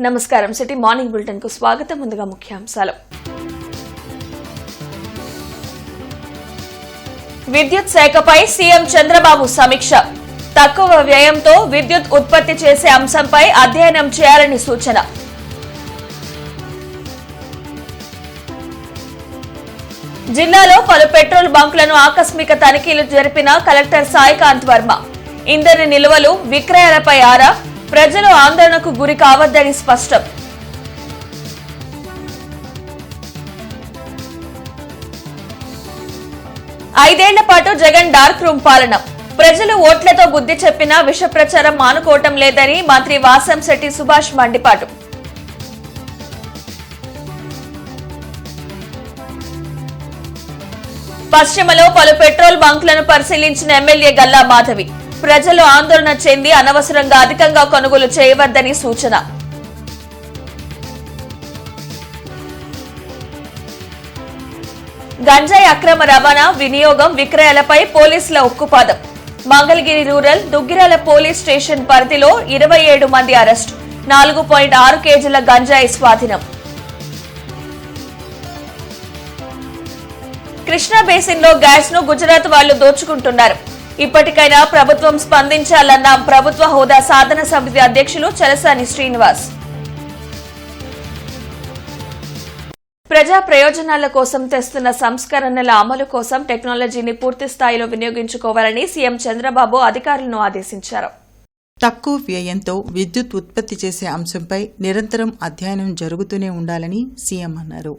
నమస్కారం. City morning bulletin కు స్వాగతం. ముందుగా ముఖ్యాంశాలు. విద్యుత్ శాఖపై సీఎం చంద్రబాబు సమీక్ష. తక్కువ వ్యయంతో విద్యుత్ ఉత్పత్తి చేసే అంశంపై అధ్యయనం చేయాలని సూచన. జిల్లాలో పలు పెట్రోల్ బంకులను ఆకస్మిక తనిఖీలు జరిపిన కలెక్టర్ సాయికాంత్ వర్మ. ఇంధన నిల్వలు, విక్రయాలపై ఆరా. ప్రజలు ఆందోళనకు గురి కావద్దని స్పష్టం. ఐదేళ్ల పాటు జగన్ డార్క్ రూమ్ పాలన. ప్రజలు ఓట్లతో బుద్ధి చెప్పినా విష ప్రచారం మానుకోవటం లేదని మంత్రి వాసంశెట్టి సుభాష్ మండిపాటు. పశ్చిమలో పలు పెట్రోల్ బంకులను పరిశీలించిన ఎమ్మెల్యే గల్లా మాధవి. ప్రజలు ఆందోళన చెంది అనవసరంగా అధికంగా కొనుగోలు చేయవద్దని సూచన. గంజాయి అక్రమ రవాణా, వినియోగం, విక్రయాలపై పోలీసుల ఉక్కుపాదం. Mangalagiri rural, Duggirala police station పరిధిలో 27 మంది అరెస్టు. 4.6 కేజీల గంజాయి స్వాధీనం. కృష్ణా బేసిన్ లో గ్యాస్ ను గుజరాత్ వాళ్లు దోచుకుంటున్నారు. ఇప్పటికైనా ప్రభుత్వం స్పందించాలన్న ప్రభుత్వ హోదా సాధన సమితి అధ్యక్షులు చలసాని శ్రీనివాస్. ప్రజా ప్రయోజనాల కోసం తెస్తున్న సంస్కరణల అమలు కోసం టెక్నాలజీని పూర్తి స్థాయిలో వినియోగించుకోవాలని సీఎం చంద్రబాబు అధికారులను ఆదేశించారు. తక్కువ వ్యయంతో విద్యుత్ ఉత్పత్తి చేసే అంశంపై నిరంతరం అధ్యయనం జరుగుతూనే ఉండాలని సీఎం అన్నారు.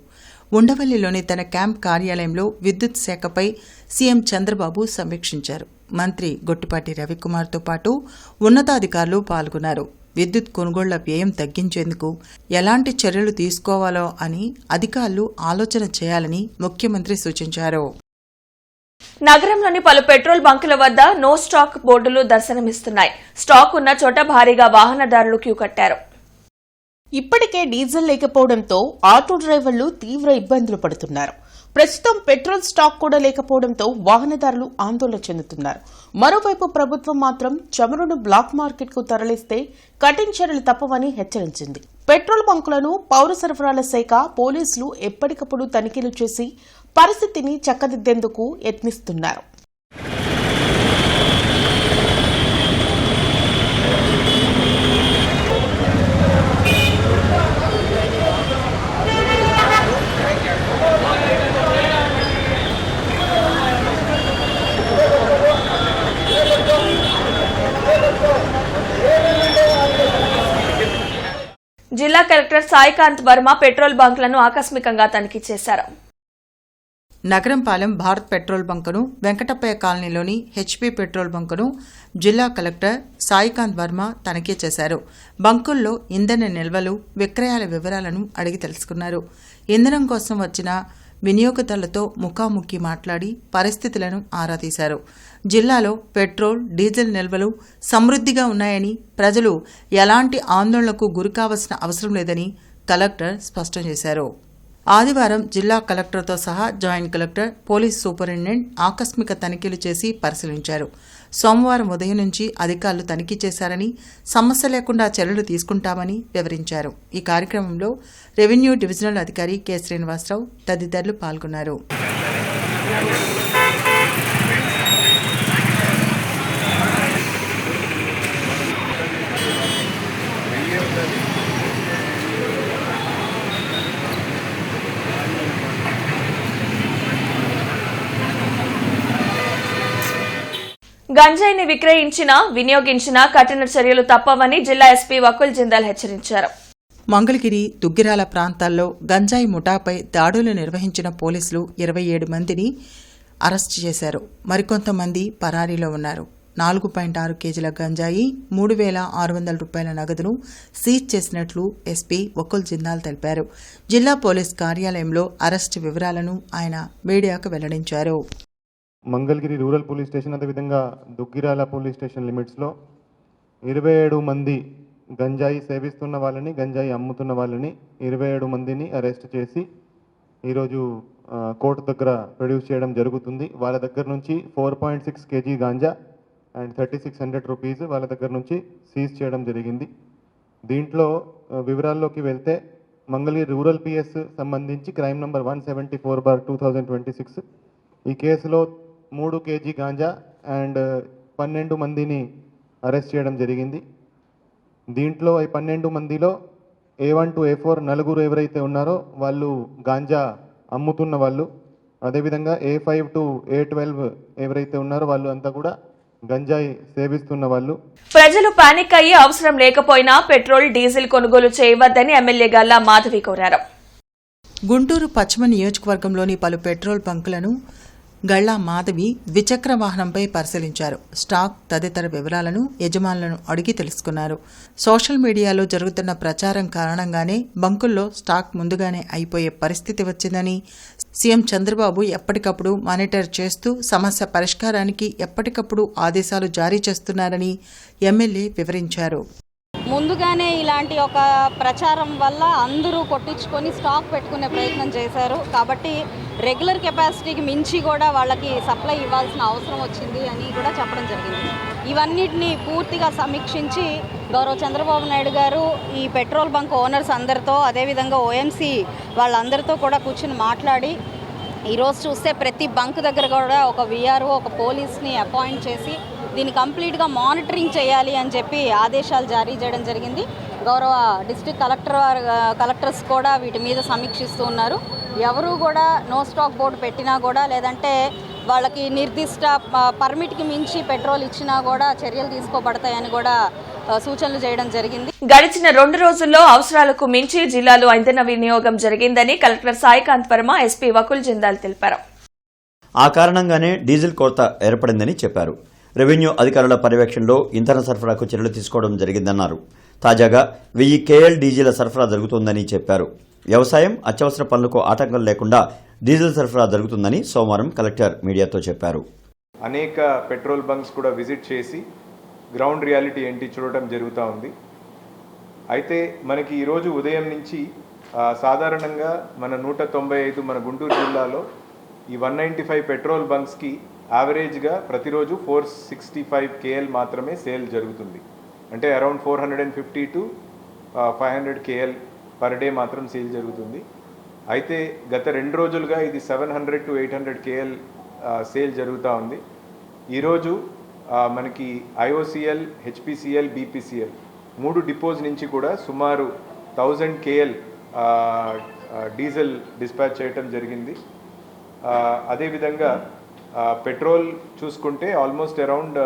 ఉండవల్లిలోని తన క్యాంప్ కార్యాలయంలో విద్యుత్ శాఖపై సీఎం చంద్రబాబు సమీక్షించారు. మంత్రి గొట్టిపాటి రవికుమార్తో పాటు ఉన్నతాధికారులు పాల్గొన్నారు. విద్యుత్ కొనుగోళ్ల వ్యయం తగ్గించేందుకు ఎలాంటి చర్యలు తీసుకోవాలో అని అధికారులు ఆలోచన చేయాలని ముఖ్యమంత్రి సూచించారు. నగరంలోని పలు పెట్రోల్ బంకుల వద్ద నో స్టాక్ బోర్డులు దర్శనమిస్తున్నాయి. స్టాక్ ఉన్న చోట భారీగా వాహనదారులు క్యూ కట్టారు. ఇప్పటికే డీజిల్ లేకపోవడంతో ఆటో డ్రైవర్లు తీవ్ర ఇబ్బందులు పడుతున్నారు. ప్రస్తుతం పెట్రోల్ స్టాక్ కూడా లేకపోవడంతో వాహనదారులు ఆందోళన చెందుతున్నారు. మరోవైపు ప్రభుత్వం మాత్రం చమురును బ్లాక్ మార్కెట్ కు తరలిస్తే కఠిన చర్యలు తప్పవని హెచ్చరించింది. పెట్రోల్ బంకులను పౌర సరఫరాల శాఖ పోలీసులు ఎప్పటికప్పుడు తనిఖీలు చేసి పరిస్థితిని చక్కదిద్దేందుకు యత్నిస్తున్నారు. జిల్లా కలెక్టర్ సాయికాంత్ వర్మ పెట్రోల్ బంకులను ఆకస్మికంగా తనిఖీ చేశారు. నగరంపాలెం భారత్ పెట్రోల్ బంకును, వెంకటప్పయ్య కాలనీలోని హెచ్పీ పెట్రోల్ బంకును జిల్లా కలెక్టర్ సాయికాంత్ వర్మ తనిఖీ చేశారు. బంకుల్లో ఇంధన నిల్వలు, విక్రయాల వివరాలను అడిగి తెలుసుకున్నారు. ఇంధనం కోసం వచ్చిన వినియోగదారులతో ముఖాముఖి మాట్లాడి పరిస్థితులను ఆరా తీశారు. జిల్లాలో పెట్రోల్, డీజిల్ నిల్వలు సమృద్ధిగా ఉన్నాయని, ప్రజలు ఎలాంటి ఆందోళనకు గురికావాల్సిన అవసరం లేదని కలెక్టర్ స్పష్టం చేశారు. ఆదివారం జిల్లా కలెక్టర్తో సహా జాయింట్ కలెక్టర్, పోలీస్ సూపరింటెండెంట్ ఆకస్మిక తనిఖీలు చేసి పరిశీలించారు. సోమవారం ఉదయం నుంచి అధికారులు తనిఖీ చేశారని, సమస్య లేకుండా చర్యలు తీసుకుంటామని వివరించారు. ఈ కార్యక్రమంలో రెవెన్యూ డివిజనల్ అధికారి కె శ్రీనివాసరావు తదితరులు పాల్గొన్నారు. గంజాయిని విక్రయించినా, వినియోగించినా కఠిన చర్యలు తప్పవని జిల్లా ఎస్పీ వకుల్ జిందాల్ హెచ్చరించారు. మంగళగిరి, దుగ్గిరాల ప్రాంతాల్లో గంజాయి ముఠాపై దాడులు నిర్వహించిన పోలీసులు 27 మందిని అరెస్టు చేశారు. మరికొంతమంది పరారీలో ఉన్నారు. 4.6 కేజీల గంజాయి, 3,600 రూపాయల నగదును సీజ్ చేసినట్లు ఎస్పీ వకుల్ జిందాల్ తెలిపారు. జిల్లా పోలీస్ కార్యాలయంలో అరెస్టు వివరాలను ఆయన మీడియాకు వెల్లడించారు. మంగళగిరి రూరల్ పోలీస్ స్టేషన్, అదేవిధంగా దుగ్గిరాల పోలీస్ స్టేషన్ లిమిట్స్లో 27 మంది గంజాయి సేవిస్తున్న వాళ్ళని, గంజాయి అమ్ముతున్న వాళ్ళని 27 మందిని అరెస్ట్ చేసి ఈరోజు కోర్టు దగ్గర ప్రొడ్యూస్ చేయడం జరుగుతుంది. వాళ్ళ దగ్గర నుంచి 4.6 కేజీ గాంజా అండ్ 3600 రూపీస్ వాళ్ళ దగ్గర నుంచి సీజ్ చేయడం జరిగింది. దీంట్లో వివరాల్లోకి వెళ్తే మంగళగిరి రూరల్ పిఎస్ సంబంధించి క్రైమ్ నంబర్ 174/2026 ఈ కేసులో 3 kg గాంజా అండ్ 12 మందిని అరెస్ట్ చేయడం జరిగింది. దీంట్లో ఈ 12 మందిలో A1 to A4 నలుగురు ఎవరైతే ఉన్నారో వాళ్ళు గాంజా అమ్ముతున్న వాళ్ళు, అదేవిధంగా A5 to A12 ఎవరైతే ఉన్నారో వాళ్ళు అంతా కూడా గంజాయి సేవిస్తున్న వాళ్ళు. ప్రజలు పానిక్ అయ్యి అవసరం లేకపోయినా పెట్రోల్ డీజిల్ కొనుగోలు చేయవద్దని ఎమ్మెల్యే గల్లా మాధవి కోరారు. గుంటూరు పశ్చిమ నియోజకవర్గంలోని పలు పెట్రోల్ బంకులను గళ్లా మాధవి ద్విచక్ర వాహనంపై పరిశీలించారు. స్టాక్ తదితర వివరాలను యజమానులను అడిగి తెలుసుకున్నారు. సోషల్ మీడియాలో జరుగుతున్న ప్రచారం కారణంగానే బంకుల్లో స్టాక్ ముందుగానే అయిపోయే పరిస్థితి వచ్చిందని, సీఎం చంద్రబాబు ఎప్పటికప్పుడు మానిటర్ చేస్తూ సమస్య పరిష్కారానికి ఎప్పటికప్పుడు ఆదేశాలు జారీ చేస్తున్నారని ఎమ్మెల్యే వివరించారు. ముందుగానే ఇలాంటి ఒక ప్రచారం వల్ల అందరూ కొట్టించుకొని స్టాక్ పెట్టుకునే ప్రయత్నం చేశారు. కాబట్టి రెగ్యులర్ కెపాసిటీకి మించి కూడా వాళ్ళకి సప్లై ఇవ్వాల్సిన అవసరం వచ్చింది అని కూడా చెప్పడం జరిగింది. ఇవన్నిటిని పూర్తిగా సమీక్షించి గౌరవ చంద్రబాబు నాయుడు గారు ఈ పెట్రోల్ బంక్ ఓనర్స్ అందరితో, అదేవిధంగా ఓఎంసీ వాళ్ళందరితో కూడా కూర్చుని మాట్లాడి ఈరోజు చూస్తే ప్రతి బంక్ దగ్గర కూడా ఒక విఆర్ఓ, ఒక పోలీస్ని అపాయింట్ చేసి దీన్ని కంప్లీట్గా మానిటరింగ్ చేయాలి అని చెప్పి ఆదేశాలు జారీ చేయడం జరిగింది. గౌరవ డిస్ట్రిక్ట్ కలెక్టర్స్ కూడా వీటి మీద సమీక్షిస్తూ ఉన్నారు. ఎవరు కూడా నో స్టాక్ బోర్డు పెట్టినా కూడా, లేదంటే వాళ్ళకి నిర్దిష్ట పర్మిట్కి మించి పెట్రోల్ ఇచ్చినా కూడా చర్యలు తీసుకోబడతాయని కూడా సూచనలు చేయడం జరిగింది. గడిచిన 2 రోజుల్లో అవసరాలకు మించి జిల్లాలో ఇంధన వినియోగం జరిగిందని కలెక్టర్ సాయికాంత్ వర్మ, ఎస్పీ వకుల్ జిందాల్ తెలిపారు. ఆ కారణంగానే డీజిల్ కొరత ఏర్పడిందని చెప్పారు. రెవెన్యూ అధికారుల పర్యవేక్షణలో ఇంధన సరఫరాకు చర్యలు తీసుకోవడం జరిగిందన్నారు. తాజాగా 1000 KL డీజిల్ సరఫరా జరుగుతోందని చెప్పారు. వ్యవసాయం, అత్యవసర పనులకు ఆటంకం లేకుండా డీజిల్ సరఫరా జరుగుతుందని సోమవారం కలెక్టర్ మీడియాతో చెప్పారు. అనేక పెట్రోల్ బంక్స్ కూడా విజిట్ చేసి గ్రౌండ్ రియాలిటీ ఏంటి చూడటం జరుగుతూ ఉంది. అయితే మనకి ఈరోజు ఉదయం నుంచి సాధారణంగా మన 195 మన గుంటూరు జిల్లాలో ఈ 195 పెట్రోల్ బంక్స్కి యావరేజ్గా ప్రతిరోజు 465 KL మాత్రమే సేల్ జరుగుతుంది. అంటే around 450 to 500 KL per day మాత్రం సేల్ జరుగుతుంది. అయితే గత 2 రోజులుగా ఇది 700 to 800 KL సేల్ జరుగుతూ ఉంది. ఈరోజు మనకి IOCL, HPCL, BPCL 3 డిపోస్ నుంచి కూడా సుమారు 1000 KL డీజిల్ డిస్పాచ్ చేయటం జరిగింది. అదేవిధంగా పెట్రోల్ చూసుకుంటే ఆల్మోస్ట్ అరౌండ్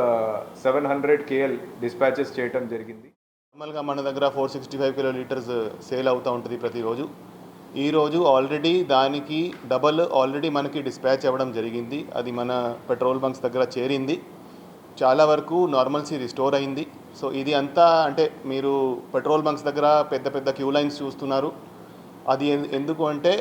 700 KL డిస్పాచెస్ చేయటం జరిగింది. నార్మల్గా మన దగ్గర 465 కిలోలీటర్స్ సేల్ అవుతూ ఉంటుంది ప్రతిరోజు. ఈరోజు ఆల్రెడీ దానికి డబల్ ఆల్రెడీ మనకి డిస్పాచ్ అవ్వడం జరిగింది. అది మన పెట్రోల్ బంక్స్ దగ్గర చేరింది. చాలా వరకు నార్మల్సీ రిస్టోర్ అయింది. సో ఇది అంతా అంటే మీరు పెట్రోల్ బంక్స్ దగ్గర పెద్ద పెద్ద క్యూ లైన్స్ చూస్తున్నారు. అది ఎందుకు అంటే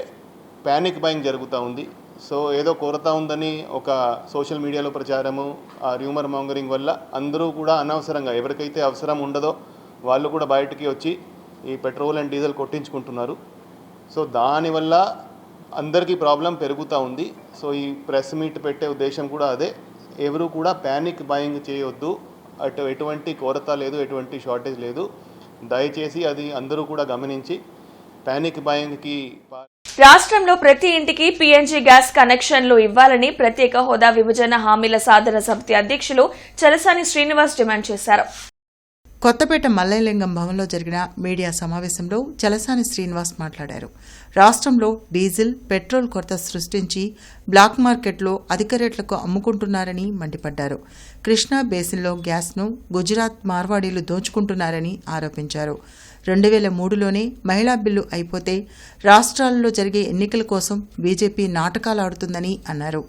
ప్యానిక్ బయింగ్ జరుగుతూ ఉంది. సో ఏదో కొరత ఉందని ఒక సోషల్ మీడియాలో ప్రచారము, ఆ రూమర్ మాంగరింగ్ వల్ల అందరూ కూడా అనవసరంగా ఎవరికైతే అవసరం ఉండదో వాళ్ళు కూడా బయటికి వచ్చి ఈ పెట్రోల్ అండ్ డీజిల్ కొట్టించుకుంటున్నారు. సో దానివల్ల అందరికీ ప్రాబ్లం పెరుగుతూ ఉంది. సో ఈ ప్రెస్ మీట్ పెట్టే ఉద్దేశం కూడా అదే. ఎవరు కూడా ప్యానిక్ బయింగ్ చేయొద్దు. ఎటువంటి కొరత లేదు, ఎటువంటి షార్టేజ్ లేదు. దయచేసి అది అందరూ కూడా గమనించి ప్యానిక్ బయింగ్కి రాష్ట్రంలో ప్రతి ఇంటికి పీఎన్జీ గ్యాస్ కనెక్షన్లు ఇవ్వాలని ప్రత్యేక హోదా విభజన హామీల సాధన సమితి అధ్యక్షులు చలసాని శ్రీనివాస్ డిమాండ్ చేశారు. కొత్తపేట మల్లయ్యలింగం భవన్లో జరిగిన మీడియా సమావేశంలో చలసాని శ్రీనివాస్ మాట్లాడారు. రాష్ట్రంలో డీజిల్, పెట్రోల్ కొరత సృష్టించి బ్లాక్ మార్కెట్లో అధిక రేట్లకు అమ్ముకుంటున్నారని మండిపడ్డారు. కృష్ణా బేసిన్లో గ్యాస్ను గుజరాత్ మార్వాడీలు దోచుకుంటున్నారని ఆరోపించారు. 2003లోనే మహిళా బిల్లు అయిపోతే రాష్ట్రాలలో జరిగే ఎన్నికల కోసం బీజేపీ నాటకాలాడుతుందని అన్నారు.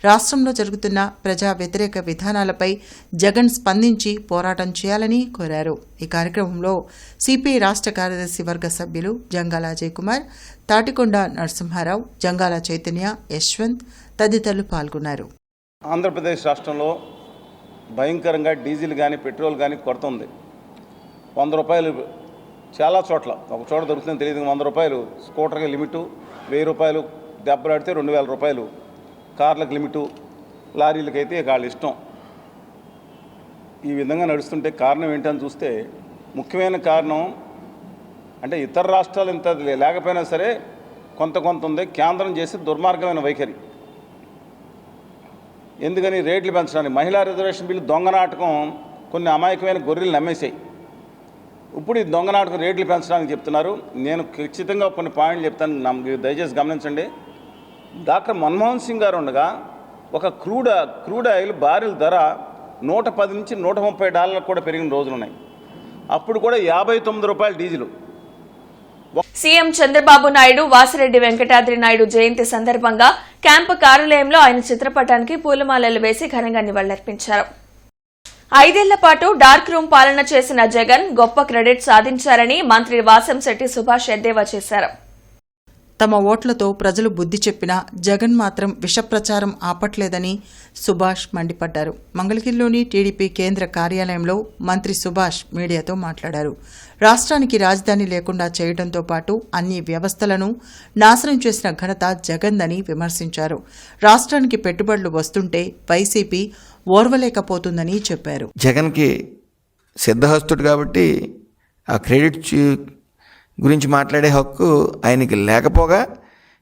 రాష్ట్రంలో జరుగుతున్న ప్రజా వ్యతిరేక విధానాలపై జగన్ స్పందించి పోరాటం చేయాలని కోరారు. ఈ కార్యక్రమంలో సిపిఐ రాష్ట్ర కార్యదర్శి వర్గ సభ్యులు జంగాల అజయకుమార్, తాటికొండ నరసింహారావు, జంగాల చైతన్య, యశ్వంత్ తదితరులు పాల్గొన్నారు. ఆంధ్రప్రదేశ్ రాష్ట్రంలో భయంకరంగా డీజిల్ కానీ పెట్రోల్ కానీ కొరత ఉంది. 100 రూపాయలు చాలా చోట్ల, ఒక చోట దొరుకుతుందని తెలియదు. 100 రూపాయలు స్కూటర్కి లిమిటు, 1000 రూపాయలు దెబ్బలాడితే 2000 రూపాయలు కార్లకు లిమిటు, లారీలకైతే వాళ్ళ ఇష్టం. ఈ విధంగా నడుస్తుంటే కారణం ఏంటని చూస్తే ముఖ్యమైన కారణం అంటే ఇతర రాష్ట్రాలు ఇంత లేకపోయినా సరే కొంత ఉంది, కేంద్రం చేసి దుర్మార్గమైన వైఖరి. ఎందుకని రేట్లు పెంచడానికి మహిళా రిజర్వేషన్ బిల్లు దొంగ నాటకం కొన్ని అమాయకమైన గొర్రెలు నమ్మేశాయి. ఇప్పుడు ఈ దొంగ నాటకం రేట్లు పెంచడానికి చెప్తున్నారు. నేను ఖచ్చితంగా కొన్ని పాయింట్లు చెప్తాను, దయచేసి గమనించండి. డాక్టర్ మన్మోహన్ సింగ్ గారు ఉండగా ఒక క్రూడ్ ఆయిల్ బారెల్ ధర $110 నుంచి $130 కూడా పెరిగిన రోజులు ఉన్నాయి. అప్పుడు కూడా $59 డీజిల్. సీఎం చంద్రబాబు నాయుడు వాసిరెడ్డి వెంకటాద్రి నాయుడు జయంతి సందర్భంగా క్యాంపు కార్యాలయంలో ఆయన చిత్రపటానికి పూలమాలలు వేసి ఘనంగా నివాళులర్పించారు. 5 ఏళ్ల పాటు డార్క్ రూమ్ పాలన చేసిన జగన్ గొప్ప క్రెడిట్ సాధించారని మంత్రి వాసంశెట్టి సుభాష్ ఎద్దేవా చేశారు. తమ ఓట్లతో ప్రజలు బుద్ధి చెప్పినా జగన్ మాత్రం విషప్రచారం ఆపట్లేదని సుభాష్ మండిపడ్డారు. మంగళగిరిలోని టీడీపీ కేంద్ర కార్యాలయంలో మంత్రి సుభాష్ మీడియాతో మాట్లాడారు. రాష్ట్రానికి రాజధాని లేకుండా చేయడంతో పాటు అన్ని వ్యవస్థలను నాశనం చేసిన ఘనత జగన్దని విమర్శించారు. రాష్ట్రానికి పెట్టుబడులు వస్తుంటే వైసీపీ ఓర్వలేకపోతుందని చెప్పారు. జగన్కి సిద్ధహస్తుడు కాబట్టి ఆ క్రెడిట్ గురించి మాట్లాడే హక్కు ఆయనకి లేకపోగా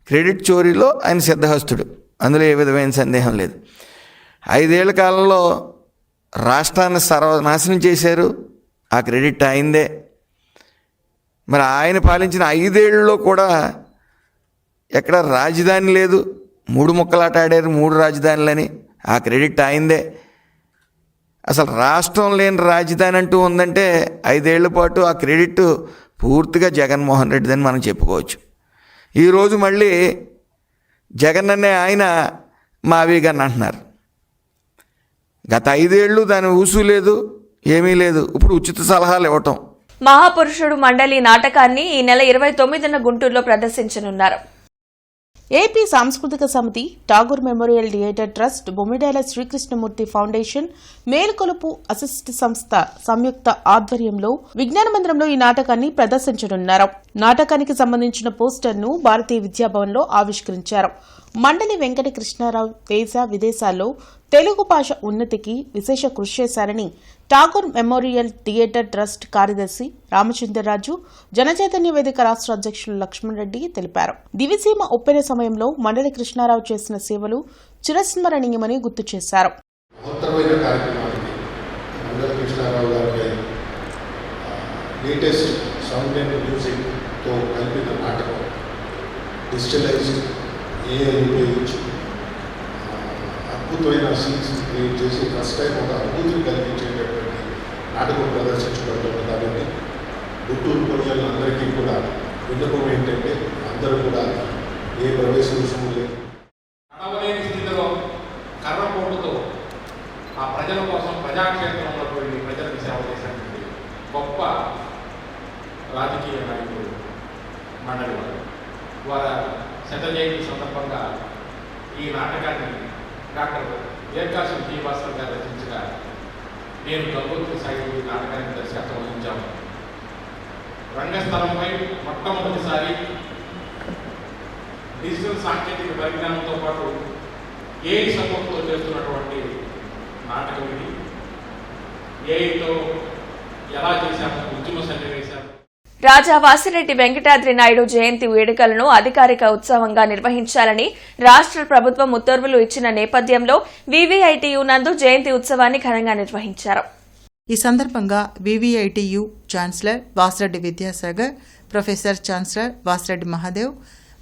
క్రెడిట్ చోరీలో ఆయన సిద్ధహస్తుడు, అందులో ఏ విధమైన సందేహం లేదు. 5 ఏళ్ల కాలంలో రాష్ట్రాన్ని సర్వనాశనం చేశారు, ఆ క్రెడిట్ అయిందే. మరి ఆయన పాలించిన 5 ఏళ్లలో కూడా ఎక్కడ రాజధాని లేదు, 3 ముక్కలాట ఆడారు, 3 రాజధానులని, ఆ క్రెడిట్ అయిందే. అసలు రాష్ట్రం లేని రాజధాని అంటూ ఉందంటే 5 ఏళ్ల పాటు ఆ క్రెడిట్ పూర్తిగా జగన్మోహన్ రెడ్డిదని మనం చెప్పుకోవచ్చు. ఈరోజు మళ్ళీ జగన్ అనే ఆయన మావి గారిని అంటున్నారు. గత 5 ఏళ్ళు దాని ఊసు లేదు, ఏమీ లేదు. ఇప్పుడు ఉచిత సలహాలు ఇవ్వటం. మహాపురుషుడు మండలి నాటకాన్ని ఈ నెల 29న గుంటూరులో ప్రదర్శించనున్నారు. ఏపీ సాంస్కృతిక సమితి, ఠాగూర్ మెమోరియల్ థియేటర్ ట్రస్ట్, బొమ్మిడాల శ్రీకృష్ణమూర్తి ఫౌండేషన్, మేలుకొలుపు అసిస్ట్ సంస్థ సంయుక్త ఆధ్వర్యంలో విజ్ఞాన మందిరంలో ఈ నాటకాన్ని ప్రదర్శించనున్నారు. నాటకానికి సంబంధించిన పోస్టర్ను భారతీయ విద్యాభవన్లో ఆవిష్కరించారు. మండలి వెంకట కృష్ణారావు దేశ విదేశాల్లో తెలుగు భాష ఉన్నతికి విశేష కృషి చేశారని ఠాగూర్ మెమోరియల్ థియేటర్ ట్రస్ట్ కార్యదర్శి రామచంద్రరాజు, జనచైతన్య వేదిక రాష్ట్ర అధ్యక్షులు లక్ష్మణ్ రెడ్డి తెలిపారు. దివిసీమ ఒప్పెన సమయంలో మండలి కృష్ణారావు చేసిన సేవలు చిరస్మరణీయమని గుర్తు చేశారు. అద్భుతమైన సీన్స్ క్రియేట్ చేసి ఫస్ట్ టైం ఒక అనుభూతిని కలిగించేటటువంటి నాటకం ప్రదర్శించబడుతుంది. కాబట్టి గుంటూరు ప్రజలందరికీ కూడా విన్నపం ఏంటంటే అందరూ కూడా ఏ ప్రవేశ రుసుము లేదు, నడవలేని స్థితిలో కర్రపోటుతో ఆ ప్రజల కోసం ప్రజాక్షేత్రంలో పోయి ప్రజలకు సేవ చేసినటువంటి గొప్ప రాజకీయ నాయకుడు మండలి వారి శత జయంతి సందర్భంగా ఈ నాటకాన్ని డాక్టర్ ఏర్కాశం శ్రీనివాసరావు గారు రచించగా నేను గంగోత్రి సాయి ఈ నాటకానికి దర్శకత్వం వహించాము. రంగస్థలంపై మొట్టమొదటిసారి డిజిటల్ సాంకేతిక పరిజ్ఞానంతో పాటు ఏఐ సపోర్ట్తో చేస్తున్నటువంటి నాటకం ఇది. ఏఐతో ఎలా చేశాము, ఉద్యమ సన్నివేశాలు. రాజా వాసిరెడ్డి వెంకటాద్రి నాయుడు జయంతి వేడుకలను అధికారిక ఉత్సవంగా నిర్వహించాలని రాష్ట్ర ప్రభుత్వం ఉత్తర్వులు ఇచ్చిన నేపథ్యంలో వివిఐటియు నందు జయంతి ఉత్సవాన్ని ఘనంగా నిర్వహించారు. ఈ సందర్భంగా VVITU chancellor Vasireddy Vidyasagar, professor chancellor Vasireddy Mahadev,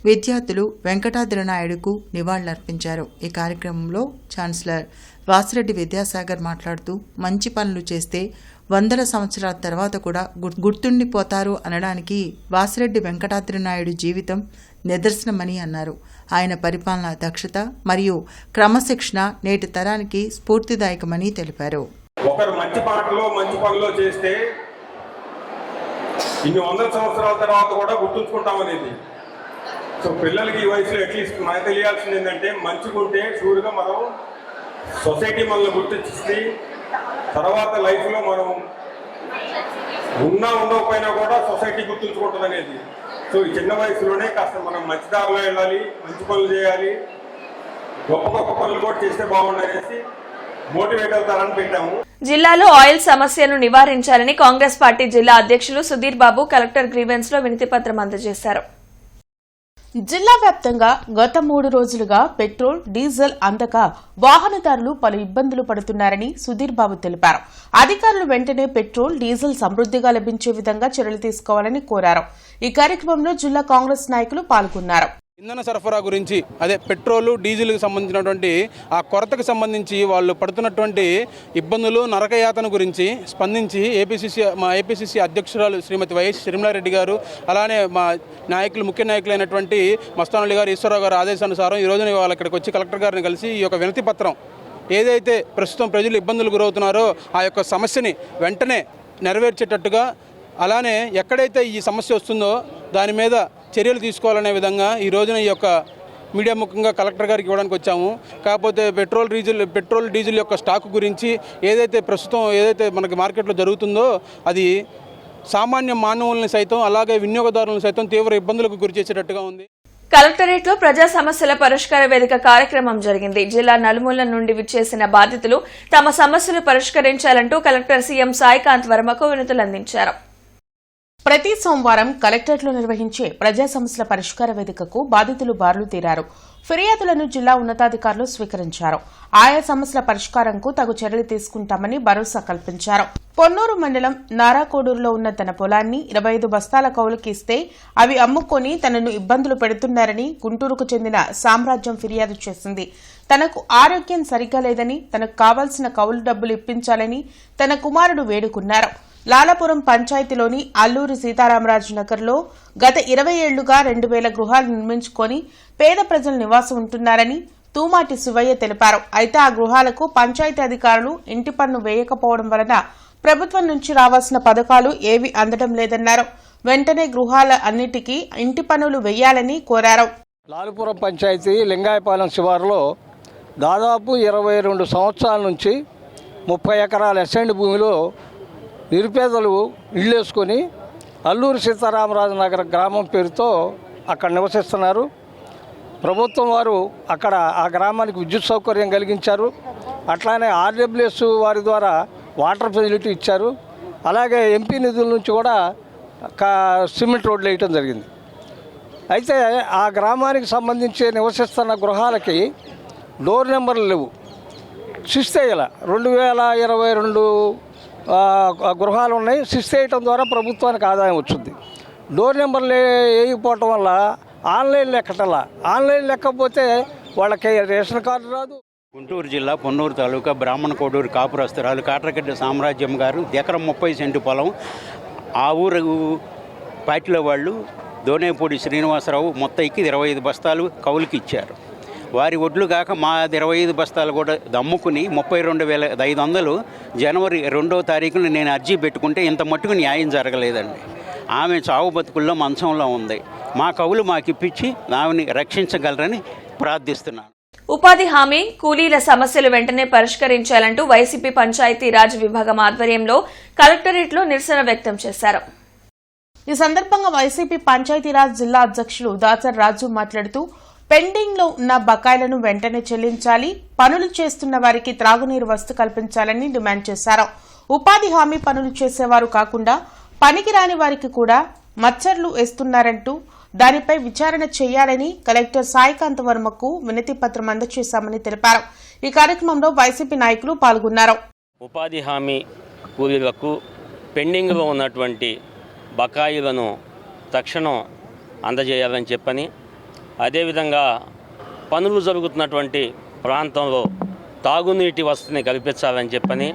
విద్యార్థులు వెంకటాద్రి నాయుడుకు నివాళులర్పించారు. ఈ కార్యక్రమంలో ఛాన్సలర్ వాసిరెడ్డి విద్యాసాగర్ మాట్లాడుతూ మంచి పనులు చేస్తే 100 సంవత్సరాల తర్వాత కూడా గుర్తుండిపోతారు అనడానికి వాసిరెడ్డి వెంకటాద్రి నాయుడు జీవితం నిదర్శనమని అన్నారు. ఆయన పరిపాలనా దక్షత మరియు క్రమశిక్షణ నేటి తరానికి స్ఫూర్తిదాయకమని తెలిపారు. ఒకరు మంచి పాటలో మంచి పనులు చేస్తే ఇన్ని 100 సంవత్సరాల తర్వాత కూడా గుర్తుంచుకుంటామనేది. సో పిల్లలకి ఈ వయసులో అట్లీస్ట్ మనకు తెలియాల్సింది ఏంటంటే మంచిగుంటే షూర్గా మనం సొసైటీ మనల్ని గుర్తించి తర్వాత లైఫ్లో మనం ఉండకపోయినా కూడా సొసైటీ గుర్తుంచుకుంటుంది అనేది. సో ఈ చిన్న వయసులోనే కాస్త మనం మంచి దారిలో వెళ్ళాలి, మంచి పనులు చేయాలి, గొప్ప గొప్ప పనులు కూడా చేస్తే బాగుండనేసి మోటివేట్ అవుతారని పెట్టాము. జిల్లాలో ఆయిల్ సమస్యను నివారించాలని కాంగ్రెస్ పార్టీ జిల్లా అధ్యక్షులు సుధీర్ బాబు కలెక్టర్ గ్రీవెన్స్ లో వినతిపత్రం అందజేశారు. జిల్లా వ్యాప్తంగా గత 3 రోజులుగా పెట్రోల్, డీజిల్ అందక వాహనదారులు పలు ఇబ్బందులు పడుతున్నారని సుధీర్ బాబు తెలిపారు. అధికారులు వెంటనే పెట్రోల్, డీజిల్ సమృద్దిగా లభించే విధంగా చర్యలు తీసుకోవాలని కోరారు. ఈ కార్యక్రమంలో జిల్లా కాంగ్రెస్ నాయకులు పాల్గొన్నారు. ఇంధన సరఫరా గురించి, అదే పెట్రోలు, డీజిల్కి సంబంధించినటువంటి ఆ కొరతకు సంబంధించి వాళ్ళు పడుతున్నటువంటి ఇబ్బందులు, నరకయాతన గురించి స్పందించి ఏపీసీసీ అధ్యక్షురాలు శ్రీమతి వైఎస్ షర్మిలారెడ్డి గారు, అలానే మా నాయకులు, ముఖ్య నాయకులైనటువంటి మస్తానల్లి గారు, ఈశ్వరరావు గారు ఆదేశానుసారం ఈ రోజున వాళ్ళు ఇక్కడికి వచ్చి కలెక్టర్ గారిని కలిసి ఈ యొక్క వినతి పత్రం ఏదైతే ప్రస్తుతం ప్రజలు ఇబ్బందులు గురవుతున్నారో ఆ యొక్క సమస్యని వెంటనే నెరవేర్చేటట్టుగా, అలానే ఎక్కడైతే ఈ సమస్య వస్తుందో దాని మీద చర్యలు తీసుకోవాలనే విధంగా ఈ రోజున ఈ యొక్క మీడియా ముఖంగా కలెక్టర్ గారికి ఇవ్వడానికి వచ్చాము. కాకపోతే పెట్రోల్ డీజిల్ యొక్క స్టాక్ గురించి ఏదైతే మనకి మార్కెట్లో జరుగుతుందో అది సామాన్య మానవుల్ని సైతం, అలాగే వినియోగదారులను సైతం తీవ్ర ఇబ్బందులకు గురి చేసేటట్టుగా ఉంది. కలెక్టరేట్ లో ప్రజా సమస్యల పరిష్కార వేదిక కార్యక్రమం జరిగింది. జిల్లా నలుమూల నుండి విచ్చేసిన బాధితులు తమ సమస్యలు పరిష్కరించాలంటూ కలెక్టర్ సీఎం సాయికాంత్ వర్మకు వినతులు అందించారు. ప్రతి సోమవారం కలెక్టరేట్లో నిర్వహించే ప్రజా సమస్యల పరిష్కార వేదికకు బాధితులు బారులు తీరారు. ఫిర్యాదులను జిల్లా ఉన్నతాధికారులు స్వీకరించారు. ఆయా సమస్యల పరిష్కారంకు తగు చర్యలు తీసుకుంటామని భరోసా కల్పించారు. పొన్నూరు మండలం నారాకోడూరులో ఉన్న తన పొలాన్ని 25 బస్తాల కౌలుకి ఇస్తే అవి అమ్ముకొని తనను ఇబ్బందులు పెడుతున్నారని గుంటూరుకు చెందిన సామ్రాజ్యం ఫిర్యాదు చేసింది. తనకు ఆరోగ్యం సరిగ్గా లేదని, తనకు కావాల్సిన కౌలు డబ్బులు ఇప్పించాలని తన కుమారుడు వేడుకున్నారు. లాలాపురం పంచాయతీలోని అల్లూరి సీతారామరాజు నగర్లో గత 20 ఏళ్లుగా 2000 గృహాలు నిర్మించుకొని పేద ప్రజలు నివాసం ఉంటున్నారని తూమాటి శివయ్య తెలిపారు. అయితే ఆ గృహాలకు పంచాయతీ అధికారులు ఇంటి పన్ను వేయకపోవడం వలన ప్రభుత్వం నుంచి రావాల్సిన పథకాలు ఏవీ అందడం లేదన్నారు. వెంటనే గృహాల అన్నిటికీ ఇంటి పన్నులు వేయాలని కోరారు. లాలుపురం పంచాయతీ లింగాయపాలెం శివారులో దాదాపు 22 సంవత్సరాల నుంచి 30 ఎకరాల ఎస్ఎండ్ భూమిలో నిరుపేదలు ఇళ్ళేసుకొని అల్లూరి సీతారామరాజు నగర్ గ్రామం పేరుతో అక్కడ నివసిస్తున్నారు. ప్రభుత్వం వారు అక్కడ ఆ గ్రామానికి విద్యుత్ సౌకర్యం కలిగించారు. అట్లానే ఆర్డబ్ల్యూఎస్ వారి ద్వారా వాటర్ ఫెసిలిటీ ఇచ్చారు. అలాగే ఎంపీ నిధుల నుంచి కూడా సిమెంట్ రోడ్లు వేయటం జరిగింది. అయితే ఆ గ్రామానికి సంబంధించి నివసిస్తున్న గృహాలకి డోర్ నెంబర్లు లేవు. శిస్తేయాల 2022 గృహాలు ఉన్నాయి. శిస్తేయటం ద్వారా ప్రభుత్వానికి ఆదాయం వచ్చింది. డోర్ నెంబర్లు వేయకపోవటం వల్ల ఆన్లైన్ లెక్కటలా, ఆన్లైన్ లెక్కపోతే వాళ్ళకి రేషన్ కార్డు రాదు. గుంటూరు జిల్లా పొన్నూరు తాలూకా బ్రాహ్మణ కోడూరు కాపురస్తురాలు కాట్రగడ్డ సామ్రాజ్యం గారు ఎకరం 30 సెంటు పొలం. ఆ ఊరు పార్టీలో వాళ్ళు దోనేపూడి శ్రీనివాసరావు మొత్తానికి 25 బస్తాలు కౌలుకి ఇచ్చారు. వారి ఒడ్లు కాక మా 25 బస్తాలు కూడా అమ్ముకుని 32,500 జనవరి 2వ తారీఖున నేను అర్జీ పెట్టుకుంటే ఇంత మట్టుకు న్యాయం జరగలేదండి. ఆమె చావు బతుకుల్లో మంచంలో ఉంది. మా కవులు మాకు ఇప్పించి ఆమెని రక్షించగలరని ప్రార్థిస్తున్నాను. ఉపాధి హామీ, కూలీల సమస్యలు వెంటనే పరిష్కరించాలంటూ వైసీపీ పంచాయతీ రాజ్ విభాగం ఆధ్వర్యంలో కలెక్టరేట్లో నిరసన వ్యక్తం చేశారు. ఈ సందర్భంగా వైసీపీ పంచాయతీరాజ్ జిల్లా అధ్యక్షులు దాసర్ రాజు మాట్లాడుతూ పెండింగ్ లో ఉన్న బకాయిలను వెంటనే చెల్లించాలి, పనులు చేస్తున్న వారికి త్రాగునీరు వసతి కల్పించాలని డిమాండ్ చేశారు. ఉపాధి హామీ పనులు చేసేవారు కాకుండా పనికిరాని వారికి కూడా మచ్చర్లు వేస్తున్నారంటూ దానిపై విచారణ చేయాలని కలెక్టర్ సాయికాంత్ వర్మకు వినతి పత్రం అందజేశామని తెలిపారు. ఈ కార్యక్రమంలో వైసీపీ నాయకులు పాల్గొన్నారు. ఉపాధి హామీ కూలీలకు పెండింగ్లో ఉన్నటువంటి బకాయిలను తక్షణం అందజేయాలని చెప్పని, అదేవిధంగా పనులు జరుగుతున్నటువంటి ప్రాంతంలో తాగునీటి వసతిని కల్పించాలని చెప్పని,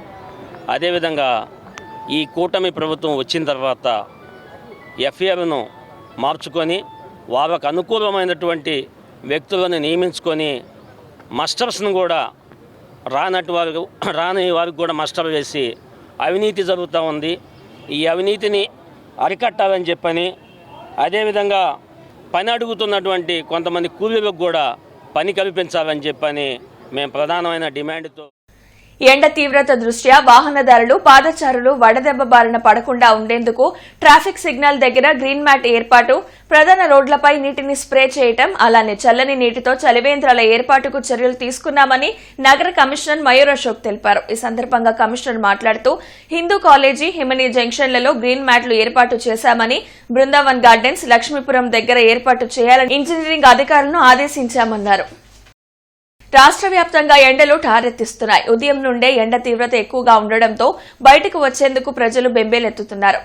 అదేవిధంగా ఈ కూటమి ప్రభుత్వం వచ్చిన తర్వాత ఎఫ్ఏలను మార్చుకొని వాళ్ళకు అనుకూలమైనటువంటి వ్యక్తులను నియమించుకొని మాస్టర్స్ను కూడా రాని వారికి కూడా మాస్టర్ వేసి అవినీతి జరుగుతూ ఉంది. ఈ అవినీతిని అరికట్టాలని చెప్పని, అదేవిధంగా పని అడుగుతున్నటువంటి కొంతమంది కూలీలకు కూడా పని కల్పించాలని చెప్పని మేము ప్రధానమైన డిమాండ్తో ఎండ తీవ్రత దృష్ట్యా వాహనదారులు పాదచారులు వడదెబ్బ బారిన పడకుండా ఉండేందుకు ట్రాఫిక్ సిగ్నల్ దగ్గర గ్రీన్ మ్యాట్ ఏర్పాటు, ప్రధాన రోడ్లపై నీటిని స్ప్రే చేయటం, అలానే చల్లని నీటితో చలివేంద్రాల ఏర్పాటుకు చర్యలు తీసుకున్నామని నగర కమిషనర్ మయూర్ అశోక్ తెలిపారు. ఈ సందర్భంగా కమిషనర్ మాట్లాడుతూ హిందూ కాలేజీ, హిమనీ జంక్షన్లలో గ్రీన్ మ్యాట్లు ఏర్పాటు చేశామని, బృందావన్ గార్డెన్స్, లక్ష్మీపురం దగ్గర ఏర్పాటు చేయాలని ఇంజనీరింగ్ అధికారులను ఆదేశించామన్నారు. రాష్ట్ర వ్యాప్తంగా ఎండలు ఠారెత్తిస్తున్నాయి. ఉదయం నుండే ఎండ తీవ్రత ఎక్కువగా ఉండడంతో బయటకు వచ్చేందుకు ప్రజలు బెంబేలెత్తుతున్నారు.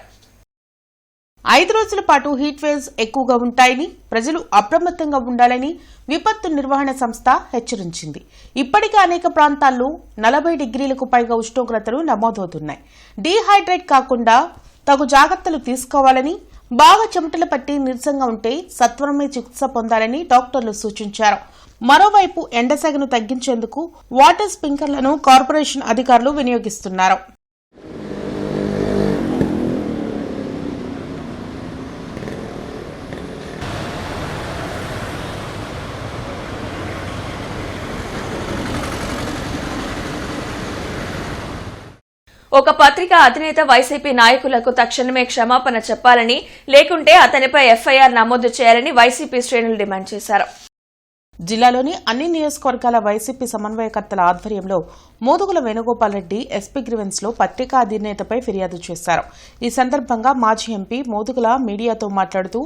5 రోజుల పాటు హీట్ వేవ్స్ ఎక్కువగా ఉంటాయని, ప్రజలు అప్రమత్తంగా ఉండాలని విపత్తు నిర్వహణ సంస్థ హెచ్చరించింది. ఇప్పటికే అనేక ప్రాంతాల్లో 40 డిగ్రీలకు పైగా ఉష్ణోగ్రతలు నమోదవుతున్నాయి. డీహైడ్రేట్ కాకుండా తగు జాగ్రత్తలు తీసుకోవాలని, బాగా చెమటలు పట్టి నీరసంగా ఉంటే సత్వరమే చికిత్స పొందాలని డాక్టర్లు సూచించారు. మరోవైపు ఎండసెగను తగ్గించేందుకు వాటర్ స్ప్రింక్లర్లను కార్పొరేషన్ అధికారులు వినియోగిస్తున్నారు. ఒక పత్రిక అధినేత వైసీపీ నాయకులకు తక్షణమే క్షమాపణ చెప్పాలని, లేకుంటే అతనిపై ఎఫ్ఐఆర్ నమోదు చేయాలని వైసీపీ శ్రేణులు డిమాండ్ చేశారు. జిల్లాలోని అన్ని నియోజకవర్గాల వైసీపీ సమన్వయకర్తల ఆధ్వర్యంలో మోదుగుల వేణుగోపాల్ రెడ్డి ఎస్పీ గ్రీవెన్స్ లో పత్రికా అధినేతపై ఫిర్యాదు చేశారు. ఈ సందర్భంగా మాజీ ఎంపీ మోదుగుల మీడియాతో మాట్లాడుతూ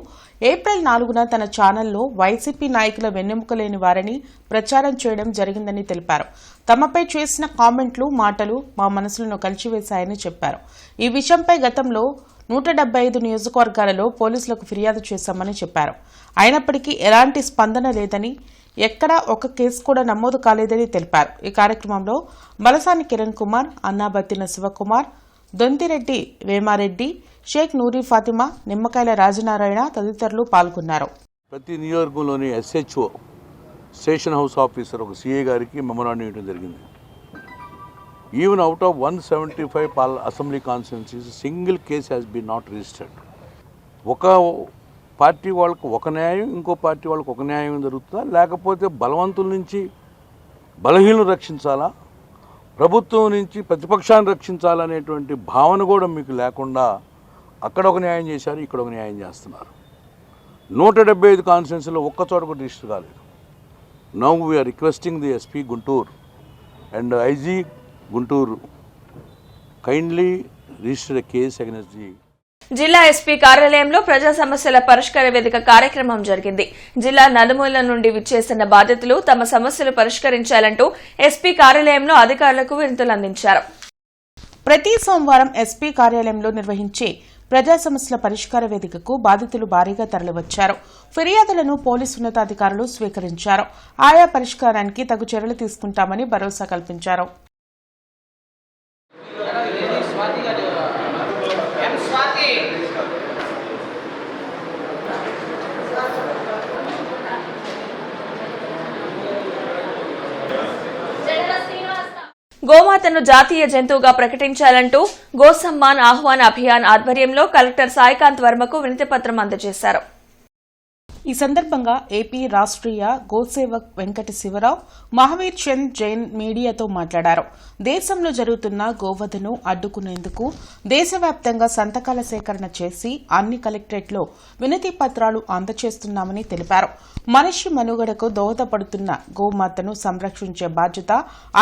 ఏప్రిల్ 4న తన ఛానల్లో వైసీపీ నాయకుల వెన్నెముక లేని వారని ప్రచారం చేయడం జరిగిందని తెలిపారు. తమపై చేసిన కామెంట్లు, మాటలు మా మనసులను కలిచివేశాయని చెప్పారు. ఈ విషయంపై గతంలో 175 నియోజకవర్గాలలో పోలీసులకు ఫిర్యాదు చేశామని చెప్పారు. అయినప్పటికీ ఎలాంటి స్పందన లేదని, ఎక్కడా ఒక కేసు కూడా నమోదు కాలేదని తెలిపారు. ఈ కార్యక్రమంలో బలసాని కిరణ్ కుమార్, అన్నాబత్తిన శివకుమార్, దొంతిరెడ్డి వేమారెడ్డి, షేక్ నూరి ఫాతిమా, నిమ్మకాయల రాజనారాయణ తదితరులు పాల్గొన్నారు. ప్రతి నియోజకవర్గంలోని SHO స్టేషన్ హౌస్ ఆఫీసర్ ఒక CA గారికి మెమోరాండం ఇవ్వడం జరిగింది. Even out of 175 assembly constituencies single case has been not registered. ఒక పార్టీ వాళ్ళకు ఒక న్యాయం, ఇంకో పార్టీ వాళ్ళకు ఒక న్యాయం జరుగుతుందా, లేకపోతే బలవంతుల నుంచి బలహీనలు రక్షించాలా, ప్రభుత్వం నుంచి ప్రతిపక్షాన్ని రక్షించాలనేటువంటి భావన కూడా మీకు లేకుండా అక్కడ ఒక న్యాయం చేశారు, ఇక్కడ ఒక న్యాయం చేస్తున్నారు. 175 కాన్స్టిట్యున్సీలో ఒక్కచోట కూడా రిజిస్టర్ కాలేదు. Now we're requesting the SP Guntur and IG Guntur kindly register a case against the. జిల్లా ఎస్పీ కార్యాలయంలో ప్రజా సమస్యల పరిష్కార వేదిక కార్యక్రమం జరిగింది. జిల్లా నలుమూలల నుండి విచ్చేసిన బాధితులు తమ సమస్యలు పరిష్కరించాలంటూ ఎస్పీ కార్యాలయంలో అధికారులకు వినతులు అందించారు. ప్రతి సోమవారం ఎస్పీ కార్యాలయంలో నిర్వహించే ప్రజా సమస్యల పరిష్కార వేదికకు బాధితులు భారీగా తరలివచ్చారు. ఫిర్యాదులను పోలీసు ఉన్నతాధికారులు స్వీకరించారు. ఆయా పరిష్కారానికి తగు చర్యలు తీసుకుంటామని భరోసా కల్పించారు. గోమాతను జాతీయ జంతువుగా ప్రకటించాలంటూ గోసమ్మాన్ ఆహ్వాన్ అభియాన్ ఆధ్వర్యంలో కలెక్టర్ సాయికాంత్ వర్మకు వినతిపత్రం అందజేశారు. ఈ సందర్భంగా ఏపీ రాష్ట్రీయ గోసేవక్ వెంకట శివరావు, మహావీర్ చంద్ జైన్ మీడియాతో మాట్లాడారు. దేశంలో జరుగుతున్న గోవధను అడ్డుకునేందుకు దేశవ్యాప్తంగా సంతకాల సేకరణ చేసి అన్ని కలెక్టరేట్లో వినతి పత్రాలు అందజేస్తున్నామని తెలిపారు. మనిషి మనుగడకు దోహదపడుతున్న గోమాతను సంరక్షించే బాధ్యత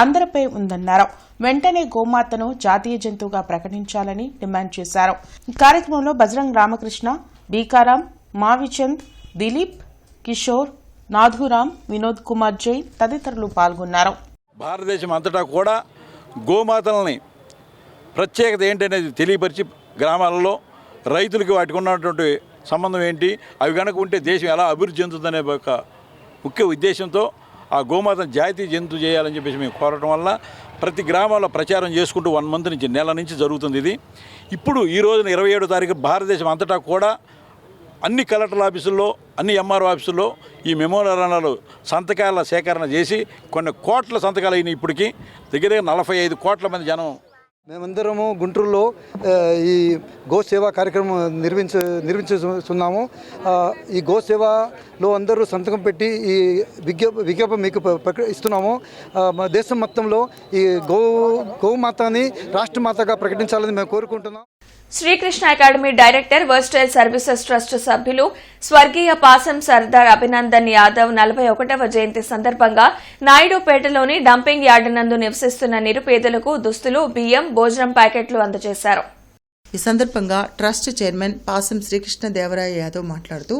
అందరిపై ఉందన్నారు. వెంటనే గోమాతను జాతీయ జంతువుగా ప్రకటించాలని డిమాండ్ చేశారు. ఈ కార్యక్రమంలో బజరంగ్ రామకృష్ణ, బీకారాం, మావిచంద్, దిలీప్, కిషోర్, నాథురాం, వినోద్ కుమార్ జైన్ తదితరులు పాల్గొన్నారు. భారతదేశం అంతటా కూడా గోమాతలని ప్రత్యేకత ఏంటనేది తెలియపరిచి గ్రామాలలో రైతులకి వాటికి ఉన్నటువంటి సంబంధం ఏంటి, అవి కనుక ఉంటే దేశం ఎలా అభివృద్ధి చెందుతుందనే ఒక ముఖ్య ఉద్దేశంతో ఆ గోమాతను జాతీయ జంతువు చేయాలని చెప్పేసి మేము కోరటం వల్ల ప్రతి గ్రామాల్లో ప్రచారం చేసుకుంటూ 1 మంత్ నుంచి, నెల నుంచి జరుగుతుంది ఇది. ఇప్పుడు ఈ రోజున 27వ తారీఖు భారతదేశం అంతటా కూడా అన్ని కలెక్టర్ ఆఫీసుల్లో, అన్ని MRO ఆఫీసుల్లో ఈ మెమోరాండాలు సంతకాల సేకరణ చేసి కొన్ని కోట్ల సంతకాలు అయినాయి. ఇప్పటికీ దగ్గర 45 కోట్ల మంది జనం మేమందరము గుంటూరులో ఈ గో సేవా కార్యక్రమం నిర్వహించుతున్నాము. ఈ గో సేవలో అందరూ సంతకం పెట్టి ఈ విజ్ఞాపన మీకు ఇస్తున్నాము. మన దేశం మొత్తంలో ఈ గోమాతని రాష్ట్రమాతగా ప్రకటించాలని మేము కోరుకుంటున్నాం. Srikrishna academy director versatile services trust సభ్యులు స్వర్గీయ పాసం సర్దార్ అభినందన్ యాదవ్ 41వ జయంతి సందర్భంగా నాయుడుపేటలోని డంపింగ్ యార్డు నందు నివసిస్తున్న నిరుపేదలకు దుస్తులు, బియ్యం, భోజనం ప్యాకెట్లు అందజేశారు. ఈ సందర్భంగా ట్రస్ట్ చైర్మన్ పాసం శ్రీకృష్ణదేవరాయ యాదవ్ మాట్లాడుతూ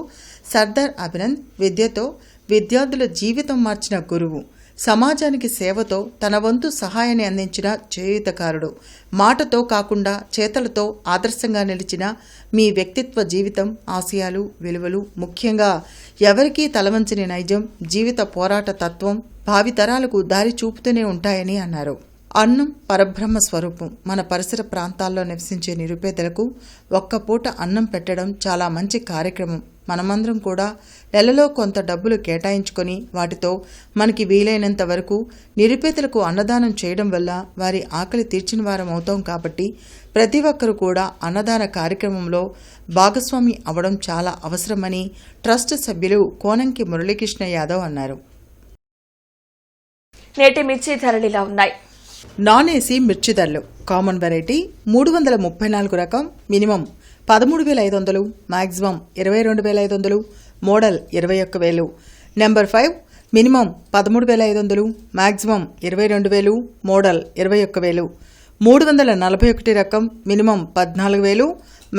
సర్దార్ అభినంద్ విద్యతో విద్యార్థుల జీవితం మార్చిన గురువు, సమాజానికి సేవతో తన వంతు సహాయాన్ని అందించిన చేయూతకారుడు, మాటతో కాకుండా చేతలతో ఆదర్శంగా నిలిచిన మీ వ్యక్తిత్వ జీవితం, ఆశయాలు, విలువలు, ముఖ్యంగా ఎవరికీ తలవంచని నైజం, జీవిత పోరాట తత్వం భావితరాలకు దారి చూపుతూనే ఉంటాయని అన్నారు. అన్నం పరబ్రహ్మ స్వరూపం. మన పరిసర ప్రాంతాల్లో నివసించే నిరుపేదలకు ఒక్క పూట అన్నం పెట్టడం చాలా మంచి కార్యక్రమం. మనమందరం కూడా నెలలో కొంత డబ్బులు కేటాయించుకొని వాటితో మనకి వీలైనంత వరకు నిరుపేదలకు అన్నదానం చేయడం వల్ల వారి ఆకలి తీర్చిన వారం అవుతాం. కాబట్టి ప్రతి ఒక్కరూ కూడా అన్నదాన కార్యక్రమంలో భాగస్వామి అవడం చాలా అవసరమని ట్రస్ట్ సభ్యులు కోనంకి మురళీకృష్ణ యాదవ్ అన్నారు. నేటి మిర్చి ధరలు ఇలా ఉన్నాయి. నాన్ ఏసీ మిర్చి ధరలు కామన్ వెరైటీ 334 రకం minimum 13,500, maximum 22,500, model 21,000. Number 5 minimum 13,500, maximum 22,000, model 21,000. 341 రకం minimum 14,000,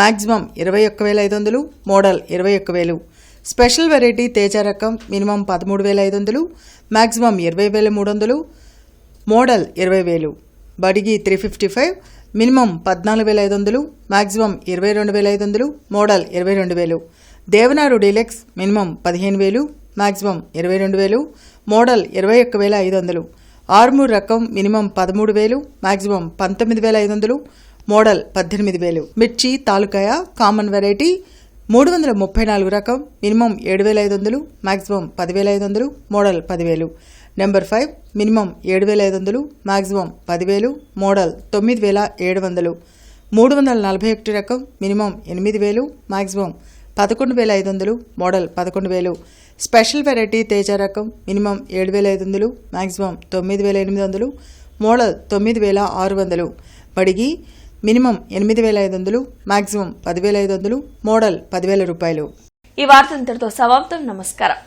maximum 21,500, model 21,000. Special variety Teja రకం minimum 13,500, maximum 20,300, model 20,000. Byadgi 355 minimum 14,500, maximum 22,500, model 22,000. Devanur deluxe minimum 15,000, maximum 22,000, model 21,500. Armoor రకం మినిమం 13,000, మాక్సిమం 19,500, మోడల్ 18,000. మిర్చి తాలూకాయ కామన్ వెరైటీ 334 రకం minimum 7,500, maximum 10,500, model 10,000. Number 5 minimum 7,500, maximum 10,000, model 9,700. 341 రకం minimum 8,000, maximum 11,500, model 11,000. Special variety Teja రకం minimum 7,500, maximum 9,800, model 9,600. Byadgi minimum 8,500, maximum 10,500, model 10,000 రూపాయలు. ఈ వార్త ఇంతటితో సమాప్తం. నమస్కారం.